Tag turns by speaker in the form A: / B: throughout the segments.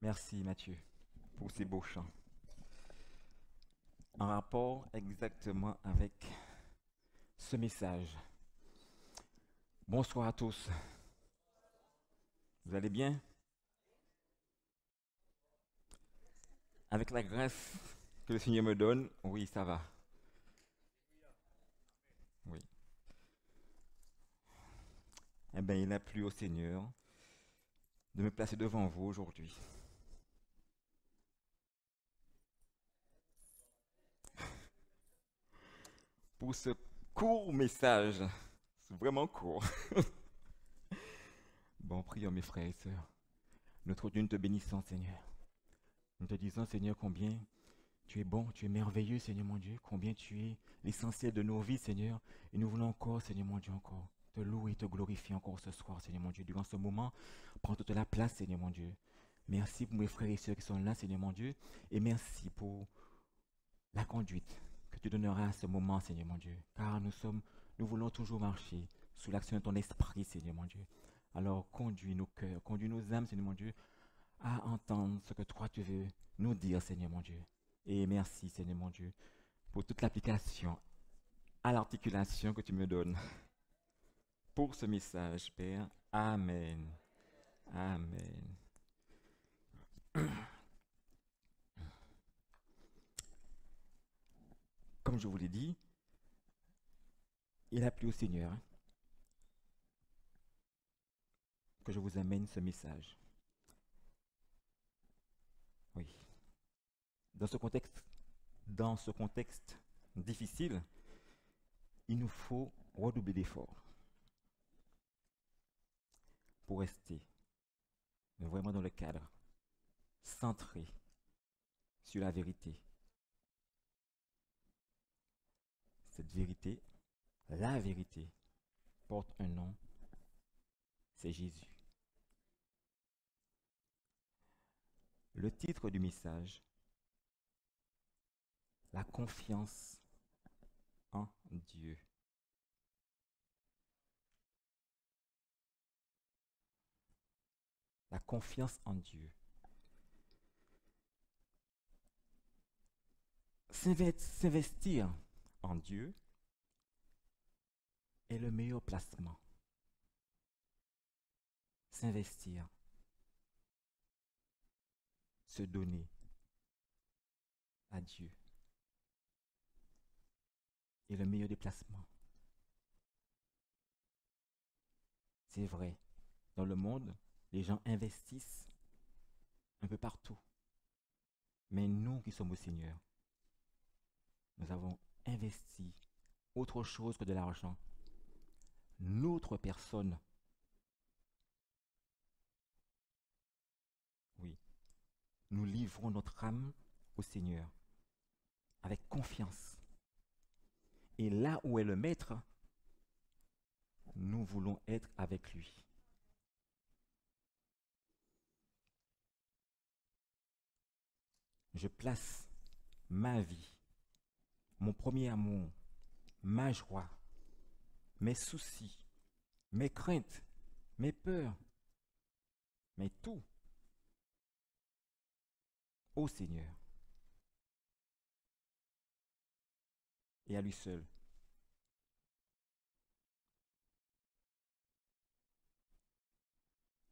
A: Merci Mathieu pour ces beaux chants. En rapport exactement avec ce message. Bonsoir à tous. Vous allez bien? Avec la grâce que le Seigneur me donne, oui, ça va. Oui. Eh bien, il a plu au Seigneur de me placer devant vous aujourd'hui pour ce court message. C'est vraiment court. Bon, prions mes frères et sœurs. Notre Dieu, nous te bénissons, Seigneur. Nous te disons, Seigneur, combien tu es bon, tu es merveilleux, Seigneur mon Dieu, combien tu es l'essentiel de nos vies, Seigneur. Et nous voulons encore, Seigneur mon Dieu, encore te louer et te glorifier encore ce soir, Seigneur mon Dieu. Durant ce moment, prends toute la place, Seigneur mon Dieu. Merci pour mes frères et sœurs qui sont là, Seigneur mon Dieu. Et merci pour la conduite que tu donneras à ce moment, Seigneur mon Dieu. Car nous voulons toujours marcher sous l'action de ton esprit, Seigneur mon Dieu. Alors conduis nos cœurs, conduis nos âmes, Seigneur mon Dieu, à entendre ce que toi tu veux nous dire, Seigneur mon Dieu. Et merci, Seigneur mon Dieu, pour toute l'application à l'articulation que tu me donnes pour ce message, Père. Amen. Amen. Comme je vous l'ai dit, il a plu au Seigneur que je vous amène ce message. Oui. Dans ce contexte, dans ce contexte difficile, il nous faut redoubler d'efforts pour rester vraiment dans le cadre, centré sur la vérité. Cette vérité, la vérité, porte un nom, c'est Jésus. Le titre du message, la confiance en Dieu. La confiance en Dieu. S'investir en Dieu est le meilleur placement. S'investir, se donner à Dieu est le meilleur déplacement. C'est vrai, dans le monde, les gens investissent un peu partout. Mais nous qui sommes au Seigneur, nous avons investi autre chose que de l'argent. Notre personne, oui, nous livrons notre âme au Seigneur avec confiance. Et là où est le Maître, nous voulons être avec lui. Je place ma vie, mon premier amour, ma joie, mes soucis, mes craintes, mes peurs, mais tout au Seigneur et à lui seul.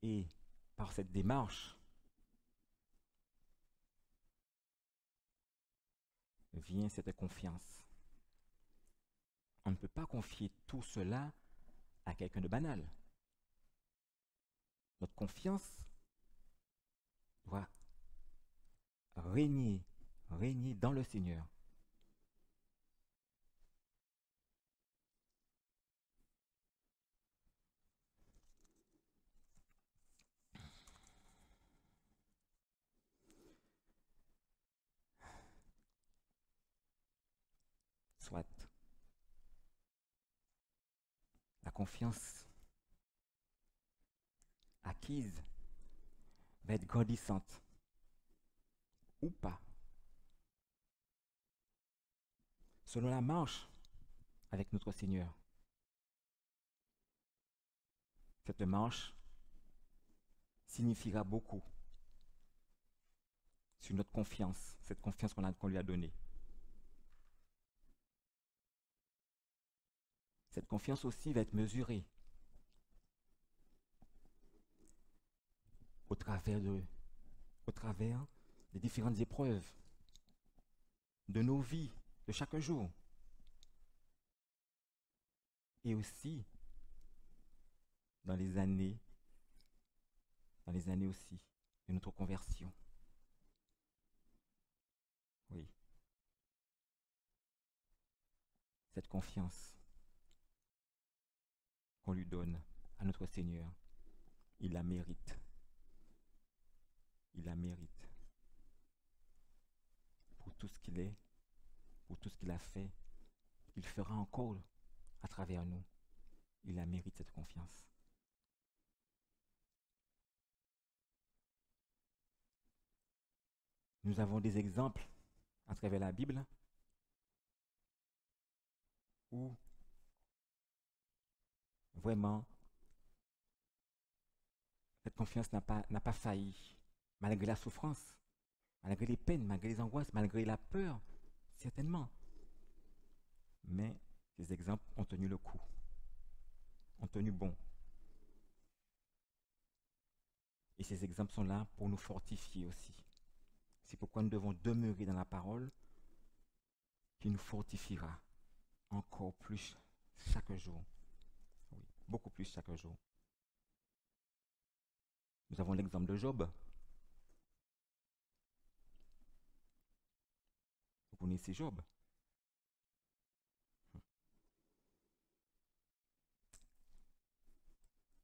A: Et par cette démarche vient cette confiance. On ne peut pas confier tout cela à quelqu'un de banal. Notre confiance doit régner, régner dans le Seigneur. Soit la confiance acquise va être grandissante ou pas, selon la marche avec notre Seigneur. Cette marche signifiera beaucoup sur notre confiance, cette confiance qu'on lui a donnée. Cette confiance aussi va être mesurée au travers des différentes épreuves de nos vies, de chaque jour. Et aussi dans les années aussi de notre conversion. Oui, cette confiance qu'on lui donne à notre Seigneur, il la mérite. Il la mérite pour tout ce qu'il est, pour tout ce qu'il a fait. Il fera encore à travers nous. Il la mérite, cette confiance. Nous avons des exemples à travers la Bible où vraiment cette confiance n'a pas failli, malgré la souffrance, malgré les peines, malgré les angoisses, malgré la peur, certainement. Mais ces exemples ont tenu le coup, ont tenu bon. Et ces exemples sont là pour nous fortifier aussi. C'est pourquoi nous devons demeurer dans la parole qui nous fortifiera encore plus chaque jour. Oui, beaucoup plus chaque jour. Nous avons l'exemple de Job. Vous connaissez Job?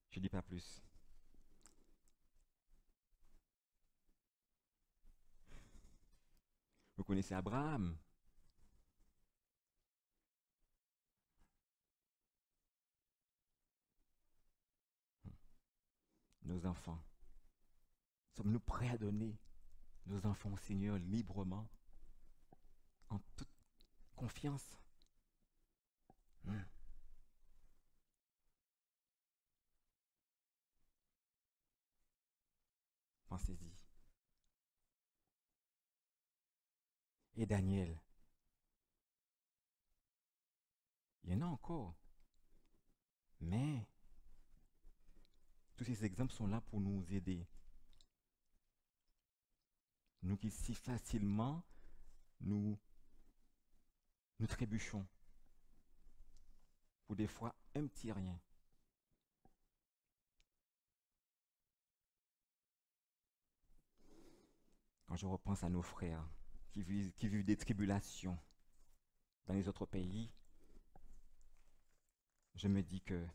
A: Je ne dis pas plus. Vous connaissez Abraham? Nos enfants. Sommes-nous prêts à donner nos enfants au Seigneur librement, en toute confiance? Pensez-y. Et Daniel, il y en a encore. Mais tous ces exemples sont là pour nous aider. Nous qui si facilement nous trébuchons pour des fois un petit rien. Quand je repense à nos frères qui vivent des tribulations dans les autres pays, je me dis que,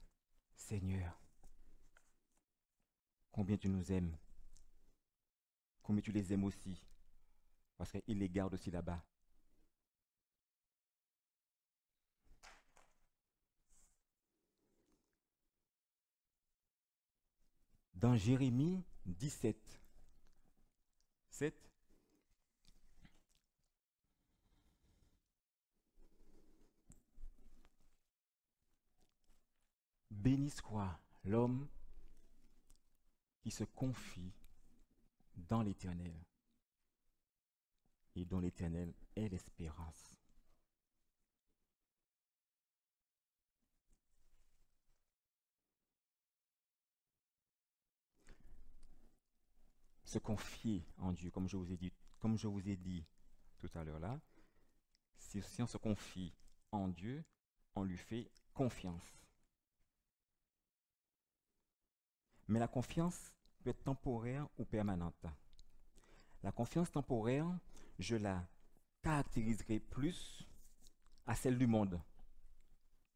A: Seigneur, combien tu nous aimes, combien tu les aimes aussi, parce qu'il les garde aussi là-bas. Dans Jérémie 17, 7, béni soit l'homme qui se confie dans l'Éternel et dont l'Éternel est l'espérance. Se confier en Dieu, comme je vous ai dit tout à l'heure là, si on se confie en Dieu, on lui fait confiance. Mais la confiance peut être temporaire ou permanente. La confiance temporaire, je la caractériserai plus à celle du monde.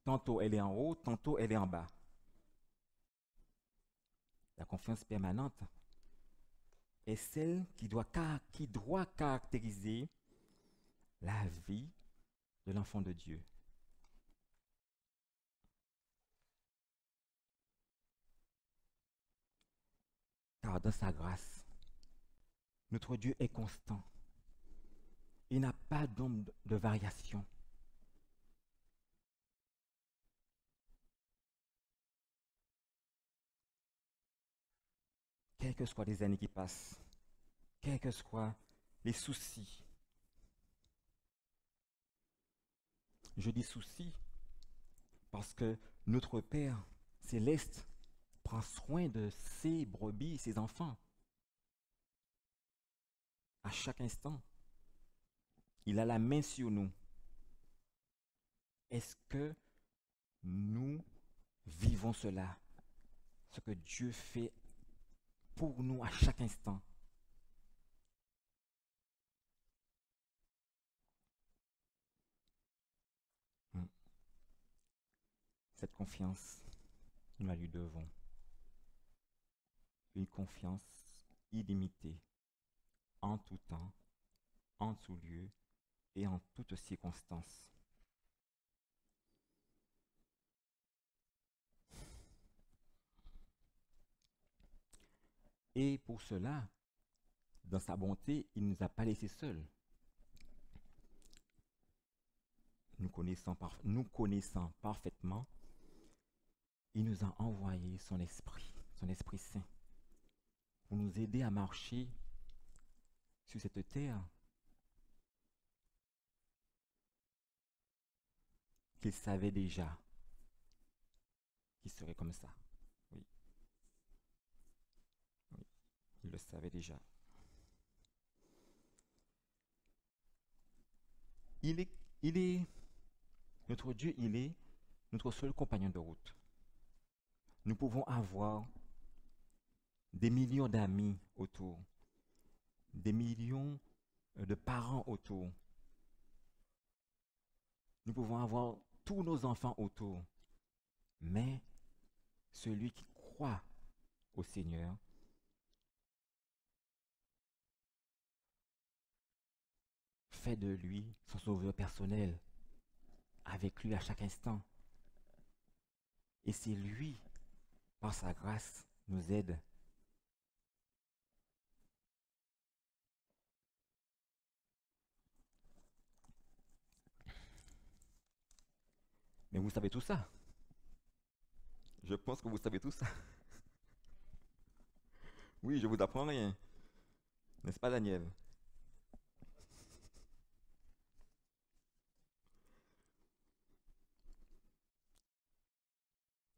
A: Tantôt elle est en haut, tantôt elle est en bas. La confiance permanente est celle qui doit caractériser la vie de l'enfant de Dieu. Car dans sa grâce, notre Dieu est constant. Il n'a pas d'ombre de variation. Quelles que soient les années qui passent, quelles que soient les soucis. Je dis soucis parce que notre Père céleste prend soin de ses brebis, ses enfants, à chaque instant. Il a la main sur nous. Est-ce que nous vivons cela, ce que Dieu fait pour nous à chaque instant? Hmm. Cette confiance, nous la lui devons. Une confiance illimitée, en tout temps, en tout lieu et en toutes circonstances. Et pour cela, dans sa bonté, il ne nous a pas laissés seuls. Nous connaissant parfaitement, il nous a envoyé son Esprit Saint, pour nous aider à marcher sur cette terre qu'il savait déjà qu'il serait comme ça. Oui, oui, il le savait déjà. Il est, notre Dieu, il est notre seul compagnon de route. Nous pouvons avoir des millions d'amis autour, des millions de parents autour. Nous pouvons avoir tous nos enfants autour. Mais celui qui croit au Seigneur fait de lui son sauveur personnel, avec lui à chaque instant. Et c'est lui, par sa grâce, nous aide. Mais vous savez tout ça. Je pense que vous savez tout ça. Oui, je vous apprends rien. N'est-ce pas, Daniel?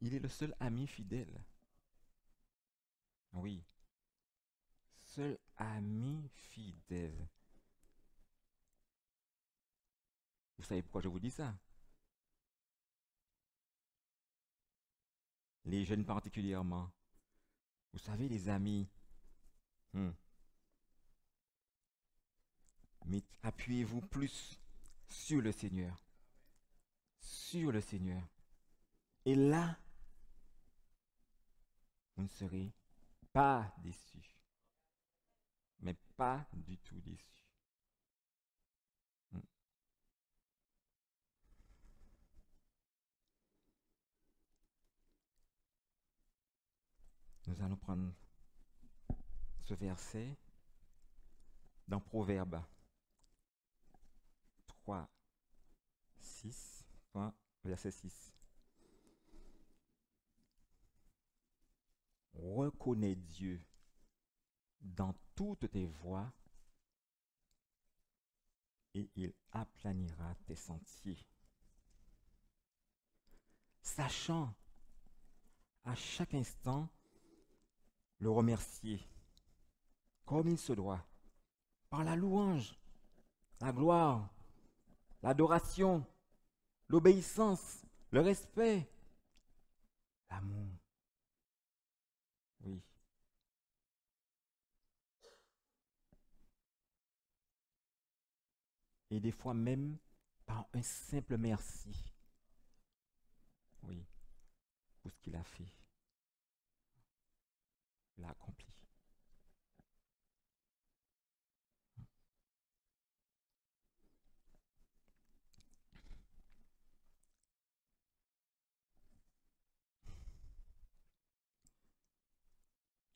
A: Il est le seul ami fidèle. Oui, seul ami fidèle. Vous savez pourquoi je vous dis ça? Les jeunes particulièrement. Vous savez, les amis, mais appuyez-vous plus sur le Seigneur. Sur le Seigneur. Et là, vous ne serez pas déçus. Mais pas du tout déçus. Hmm. Nous allons prendre ce verset dans Proverbe 3, 6, verset 6. Reconnais Dieu dans toutes tes voies et il aplanira tes sentiers. Sachant à chaque instant le remercier comme il se doit, par la louange, la gloire, l'adoration, l'obéissance, le respect, l'amour. Oui. Et des fois même par un simple merci. Oui, pour ce qu'il a fait. Il a accompli.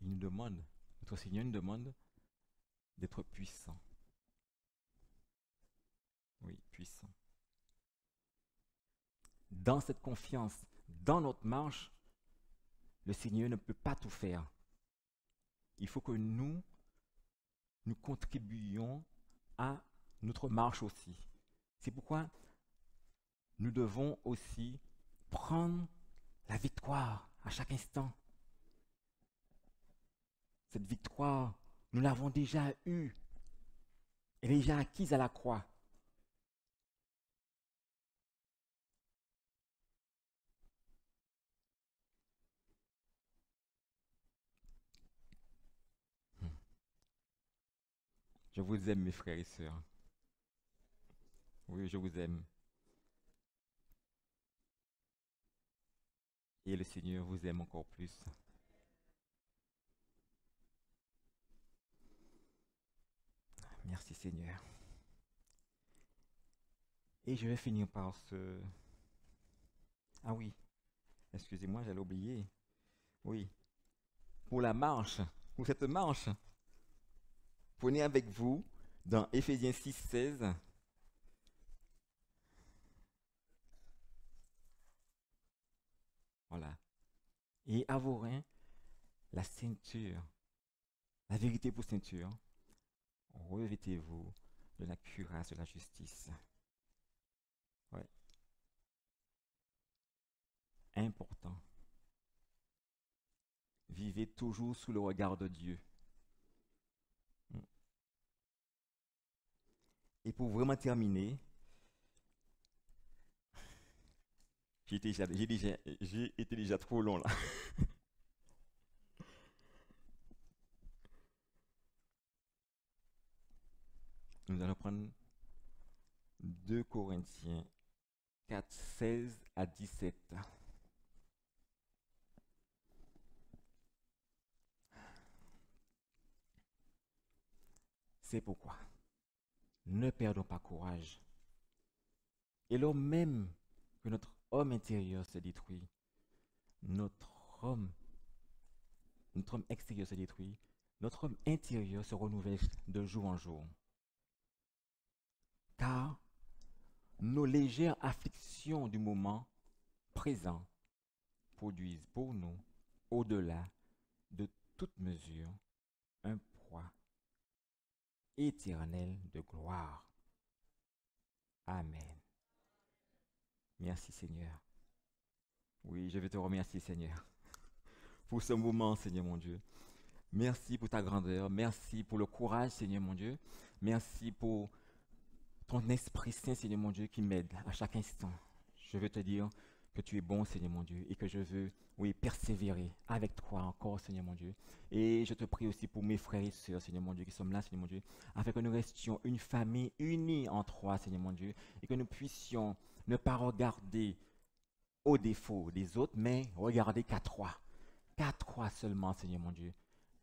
A: Il nous demande, notre Seigneur nous demande d'être puissant. Oui, puissant. Dans cette confiance, dans notre marche, le Seigneur ne peut pas tout faire. Il faut que nous contribuions à notre marche aussi. C'est pourquoi nous devons aussi prendre la victoire à chaque instant. Cette victoire, nous l'avons déjà eue. Elle est déjà acquise à la croix. Je vous aime, mes frères et sœurs. Oui, je vous aime. Et le Seigneur vous aime encore plus. Merci Seigneur. Et je vais finir par ce... Ah oui, excusez-moi, j'allais oublier. Oui, pour la marche, pour cette marche, prenez avec vous dans Éphésiens 6, 16. Voilà. Et à vos reins, la ceinture, la vérité pour ceinture. Revêtez-vous de la cuirasse de la justice. Ouais, important. Vivez toujours sous le regard de Dieu. Et pour vraiment terminer, j'ai été déjà trop long là. Nous allons prendre 2 Corinthiens 4, 16 à 17. C'est pourquoi ne perdons pas courage. Et lors même que notre homme intérieur se détruit, notre homme, notre homme extérieur se détruit, notre homme intérieur se renouvelle de jour en jour. Car nos légères afflictions du moment présent produisent pour nous, au-delà de toute mesure, un poids éternel de gloire. Amen. Merci Seigneur. Oui, je vais te remercier Seigneur pour ce moment Seigneur mon Dieu. Merci pour ta grandeur, merci pour le courage Seigneur mon Dieu. Merci pour ton Esprit Saint Seigneur mon Dieu qui m'aide à chaque instant. Je veux te dire que tu es bon Seigneur mon Dieu et que je veux, oui, persévérer avec toi encore Seigneur mon Dieu. Et je te prie aussi pour mes frères et sœurs Seigneur mon Dieu qui sommes là Seigneur mon Dieu, afin que nous restions une famille unie en toi Seigneur mon Dieu et que nous puissions ne pas regarder aux défauts des autres, mais regarder qu'à toi. Qu'à toi seulement Seigneur mon Dieu.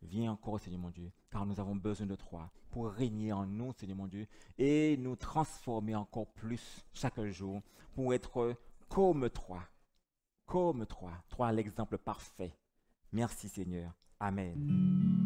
A: Viens encore, Seigneur mon Dieu, car nous avons besoin de toi pour régner en nous, Seigneur mon Dieu, et nous transformer encore plus chaque jour pour être comme toi, toi l'exemple parfait. Merci Seigneur. Amen.